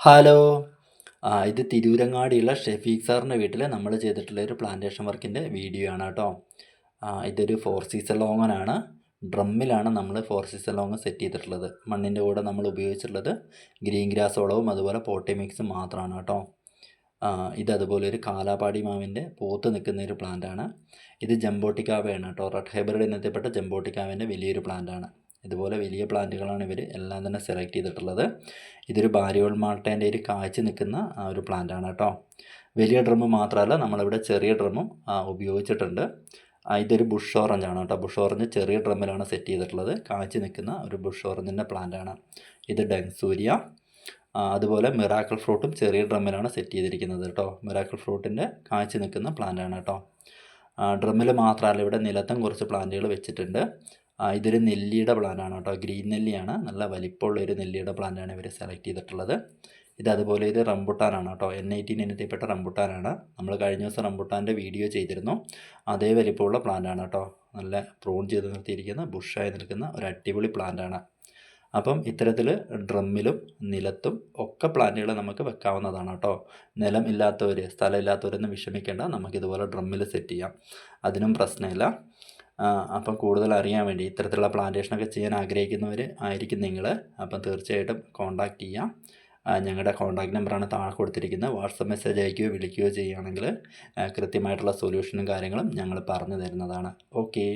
Hello. ഇത് തിരൂരങ്ങാടിയുള്ള ഷെഫീഖ് സാറിൻ്റെ വീട്ടിൽ നമ്മൾ ചെയ്തിട്ടുള്ള ഒരു പ്ലാന്റേഷൻ വർക്കിൻ്റെ വീഡിയോ ആണ് കേട്ടോ. ഇതൊരു 4 സീസൺ ലോങ്ങനാണ്. ഡ്രമ്മിലാണ് നമ്മൾ 4 സീസൺ ലോങ് സെറ്റ് ചെയ്തിട്ടുള്ളത്. മണ്ണിൻ്റെ കൂടെ നമ്മൾ ഉപയോഗിച്ചിട്ടുള്ളത് ഗ്രീൻ ഗ്രാസ് വളവും അതുപോലെ പോട്ടി മിക്സും മാത്രമാണ് കേട്ടോ. ഇതതുപോലെ ഒരു കാലാപാടി മാവിൻ്റെ പൂത്ത് നിൽക്കുന്ന ഒരു പ്ലാന്റാണ്. ഇത് ജംബോട്ടിക്കാവയാണ് കേട്ടോ. റെഡ് ഹൈബ്രിഡ് ഇനത്തിൽപ്പെട്ട ജംബോട്ടിക്കാവിൻ്റെ വലിയൊരു പ്ലാന്റാണ്. ഇതുപോലെ വലിയ പ്ലാന്റുകളാണ് ഇവർ എല്ലാം തന്നെ സെലക്ട് ചെയ്തിട്ടുള്ളത്. ഇതൊരു ബാരിയോൾ മാൾട്ടേൻ്റെ ഒരു കായ്ച്ച് നിൽക്കുന്ന ഒരു പ്ലാന്റാണ് കേട്ടോ. വലിയ ഡ്രമ്മ് മാത്രമല്ല, നമ്മളിവിടെ ചെറിയ ഡ്രമ്മും ഉപയോഗിച്ചിട്ടുണ്ട്. ഇതൊരു ബുഷ് ഓറഞ്ചാണ് കേട്ടോ. ബുഷ് ഓറഞ്ച് ചെറിയ ഡ്രമ്മിലാണ് സെറ്റ് ചെയ്തിട്ടുള്ളത്. കായ്ച്ച് നിൽക്കുന്ന ഒരു ബുഷ് ഓറഞ്ചിൻ്റെ പ്ലാന്റാണ്. ഇത് ഡെൻസൂരിയ. അതുപോലെ മിറാക്കിൾ ഫ്രൂട്ടും ചെറിയ ഡ്രമ്മിലാണ് സെറ്റ് ചെയ്തിരിക്കുന്നത് കേട്ടോ. മിറാക്കിൾ ഫ്രൂട്ടിൻ്റെ കായ്ച്ച് നിൽക്കുന്ന പ്ലാന്റാണ് കേട്ടോ. ഡ്രമ്മിൽ മാത്രമല്ല, ഇവിടെ നിലത്തും കുറച്ച് പ്ലാന്റുകൾ വെച്ചിട്ടുണ്ട്. ഇതൊരു നെല്ലിയുടെ പ്ലാന്റാണ് കേട്ടോ. ഗ്രീൻ നെല്ലിയാണ്. നല്ല വലിപ്പമുള്ളൊരു നെല്ലിയുടെ പ്ലാന്റാണ് ഇവർ സെലക്ട് ചെയ്തിട്ടുള്ളത്. അതുപോലെ ഇത് റംബുട്ടാനാണ് കേട്ടോ. N18 ഇനത്തിൽപ്പെട്ട റംബുട്ടാനാണ്. നമ്മൾ കഴിഞ്ഞ ദിവസം റംബുട്ടാൻ്റെ വീഡിയോ ചെയ്തിരുന്നു. അതേ വലിപ്പമുള്ള പ്ലാന്റാണ് കേട്ടോ. നല്ല പ്രൂൺ ചെയ്ത് നിർത്തിയിരിക്കുന്ന ബുഷായി നിൽക്കുന്ന ഒരു അടിപൊളി പ്ലാന്റാണ്. അപ്പം ഇത്തരത്തിൽ ഡ്രമ്മിലും നിലത്തും ഒക്കെ പ്ലാന്റുകൾ നമുക്ക് വെക്കാവുന്നതാണ് കേട്ടോ. നിലം ഇല്ലാത്തവർ, സ്ഥലം ഇല്ലാത്തവരൊന്നും വിഷമിക്കേണ്ട. നമുക്കിതുപോലെ ഡ്രമ്മിൽ സെറ്റ് ചെയ്യാം. അതിനും പ്രശ്നമില്ല. അപ്പം കൂടുതൽ അറിയാൻ വേണ്ടി ഇത്തരത്തിലുള്ള പ്ലാന്റേഷനൊക്കെ ചെയ്യാൻ ആഗ്രഹിക്കുന്നവർ ആയിരിക്കും നിങ്ങൾ. അപ്പം തീർച്ചയായിട്ടും കോൺടാക്റ്റ് ചെയ്യാം. ഞങ്ങളുടെ കോൺടാക്റ്റ് നമ്പറാണ് താഴെ കൊടുത്തിരിക്കുന്നത്. വാട്സപ്പ് മെസ്സേജ് അയക്കുകയോ വിളിക്കുകയോ ചെയ്യുകയാണെങ്കിൽ കൃത്യമായിട്ടുള്ള സൊല്യൂഷനും കാര്യങ്ങളും ഞങ്ങൾ പറഞ്ഞു തരുന്നതാണ്. ഓക്കേ.